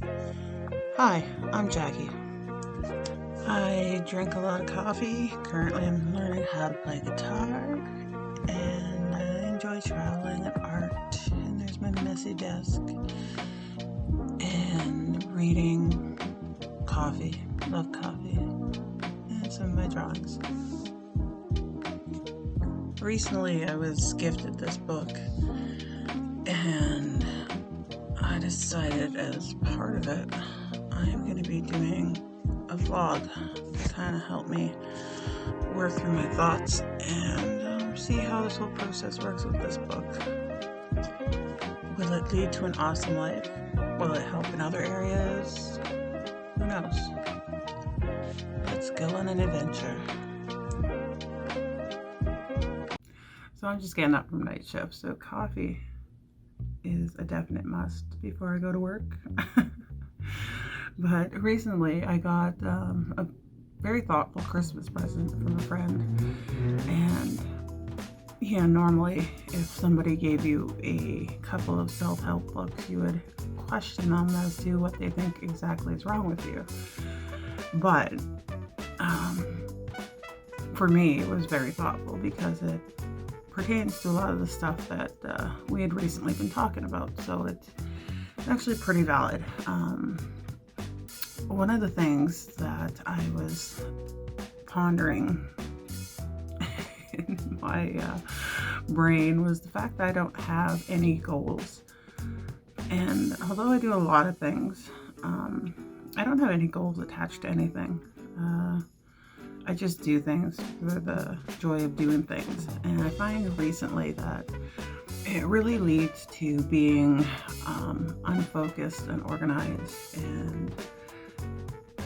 Hi, I'm Jackie. I drink a lot of coffee. Currently, I'm learning how to play guitar, and I enjoy traveling and art. And there's my messy desk and reading, coffee. Love coffee, and some of my drawings. Recently, I was gifted this book, and I decided as part of it, I'm going to be doing a vlog to kind of help me work through my thoughts and see how this whole process works with this book. Will it lead to an awesome life? Will it help in other areas? Who knows? Let's go on an adventure. So I'm just getting up from night shift, so coffee is a definite must before I go to work. But recently I got a very thoughtful Christmas present from a friend, and normally if somebody gave you a couple of self-help books, you would question them as to what they think exactly is wrong with you. But for me, it was very thoughtful because it pertains to a lot of the stuff that we had recently been talking about, so it's actually pretty valid. One of the things that I was pondering in my brain was the fact that I don't have any goals. And although I do a lot of things, I don't have any goals attached to anything. I just do things for the joy of doing things. And I find recently that it really leads to being unfocused and organized, and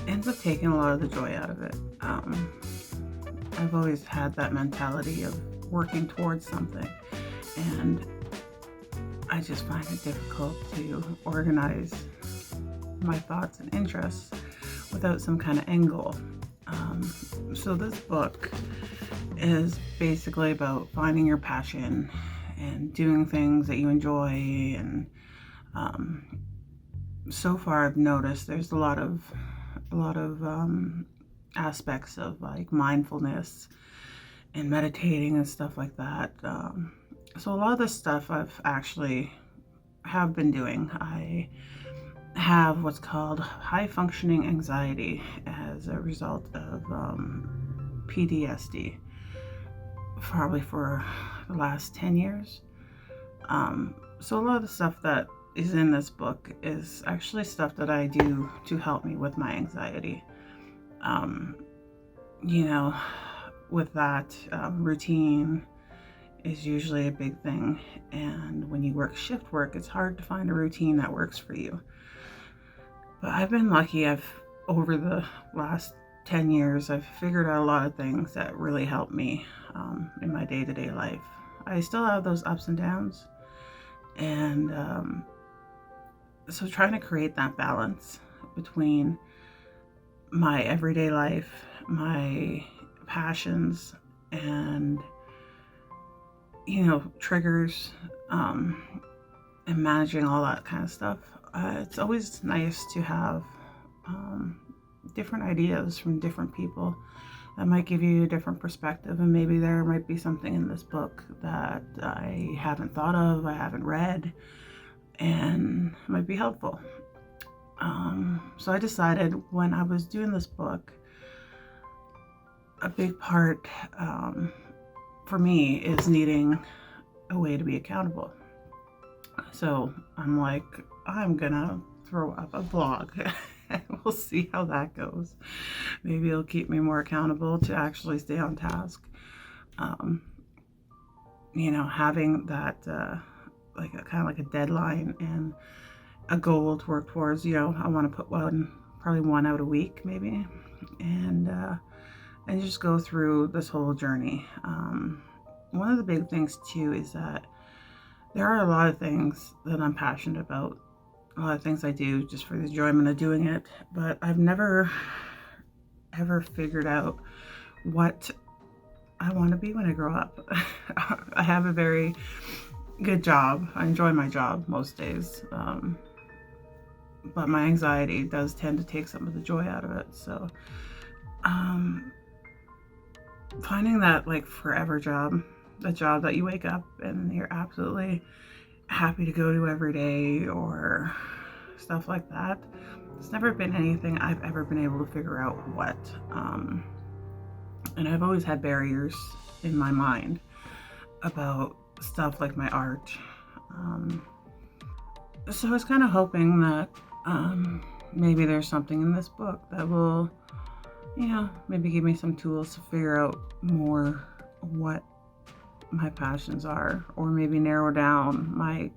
ends up taking a lot of the joy out of it. I've always had that mentality of working towards something, and I just find it difficult to organize my thoughts and interests without some kind of end goal. So this book is basically about finding your passion and doing things that you enjoy, and so far I've noticed there's a lot of aspects of like mindfulness and meditating and stuff like that. So a lot of this stuff I've actually have been doing. I have what's called high functioning anxiety as a result of PTSD, probably for the last 10 years. So a lot of the stuff that is in this book is actually stuff that I do to help me with my anxiety. With that, routine is usually a big thing, and when you work shift work, it's hard to find a routine that works for you. But I've been lucky. Over the last 10 years, I've figured out a lot of things that really help me in my day-to-day life. I still have those ups and downs, and so trying to create that balance between my everyday life, my passions, and triggers, and managing all that kind of stuff. It's always nice to have different ideas from different people that might give you a different perspective, and maybe there might be something in this book that I haven't thought of, I haven't read, and might be helpful. So I decided when I was doing this book, a big part for me is needing a way to be accountable. So I'm like, I'm gonna throw up a blog and we'll see how that goes. Maybe it'll keep me more accountable to actually stay on task. Having that like a deadline and a goal to work towards. I want to put probably one out a week maybe, and just go through this whole journey. One of the big things too is that there are a lot of things that I'm passionate about, a lot of things I do just for the enjoyment of doing it, but I've never ever figured out what I want to be when I grow up. I have a very good job. I enjoy my job most days. but my anxiety does tend to take some of the joy out of it. So finding that like forever job, the job that you wake up and you're absolutely happy to go to every day or stuff like that, it's never been anything I've ever been able to figure out what. And I've always had barriers in my mind about stuff like my art. So I was kind of hoping that maybe there's something in this book that will, maybe give me some tools to figure out more what my passions are, or maybe narrow down my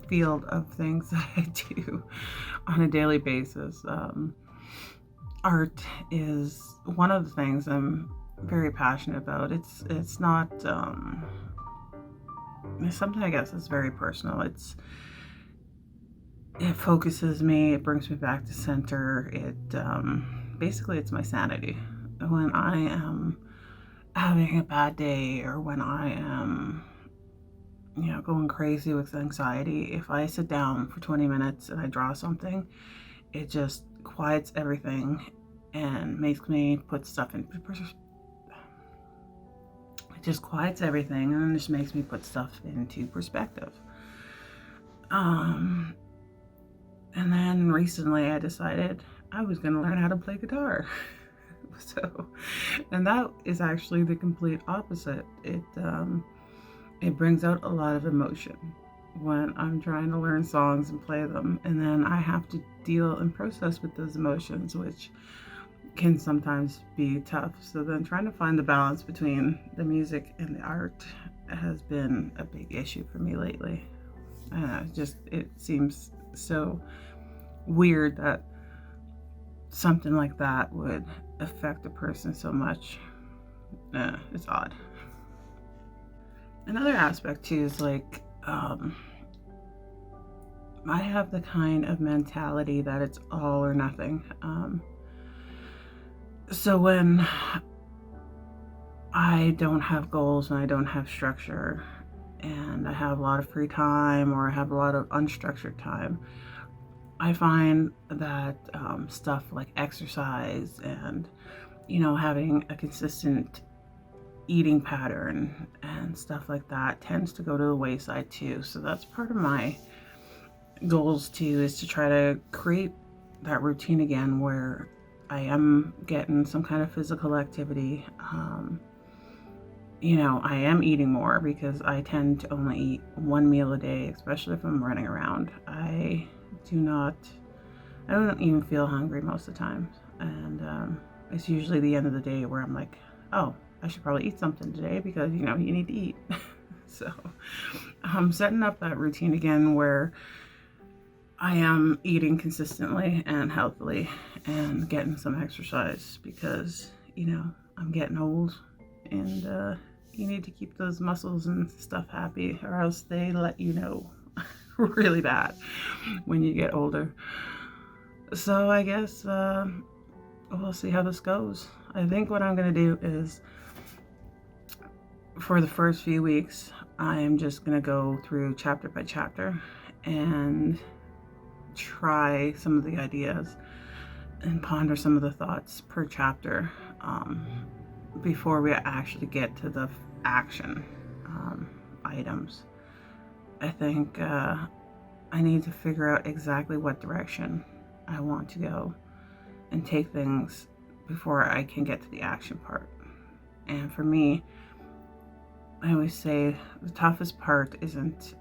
field of things that I do on a daily basis. Art is one of the things I'm very passionate about. It's not it's something I guess is very personal. It focuses me, it brings me back to center. Basically it's my sanity. When I am having a bad day, or when I am going crazy with anxiety, if I sit down for 20 minutes and I draw something, it just quiets everything and makes me put stuff in. It just quiets everything and just makes me put stuff into perspective. And then recently I decided I was going to learn how to play guitar. And that is actually the complete opposite. It brings out a lot of emotion when I'm trying to learn songs and play them, and then I have to deal and process with those emotions, which can sometimes be tough. So then trying to find the balance between the music and the art has been a big issue for me lately. It seems so weird that something like that would affect a person so much. It's odd. Another aspect too is like, I have the kind of mentality that it's all or nothing. So when I don't have goals and I don't have structure, and I have a lot of free time, or I have a lot of unstructured time, I find that stuff like exercise and, having a consistent eating pattern and stuff like that tends to go to the wayside too. So that's part of my goals too, is to try to create that routine again where I am getting some kind of physical activity. I am eating more because I tend to only eat one meal a day, especially if I'm running around. I don't even feel hungry most of the time. And it's usually the end of the day where I'm like, oh, I should probably eat something today because, you need to eat. So I'm setting up that routine again where I am eating consistently and healthily and getting some exercise because, I'm getting old, and you need to keep those muscles and stuff happy, or else they let you know really bad when you get older. So I guess we'll see how this goes. I think what I'm going to do is, for the first few weeks, I am just going to go through chapter by chapter and try some of the ideas and ponder some of the thoughts per chapter before we actually get to the action items. I think I need to figure out exactly what direction I want to go and take things before I can get to the action part. And for me, I always say the toughest part isn't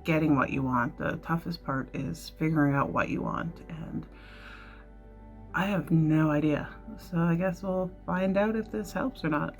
getting what you want. The toughest part is figuring out what you want. And I have no idea. So I guess we'll find out if this helps or not.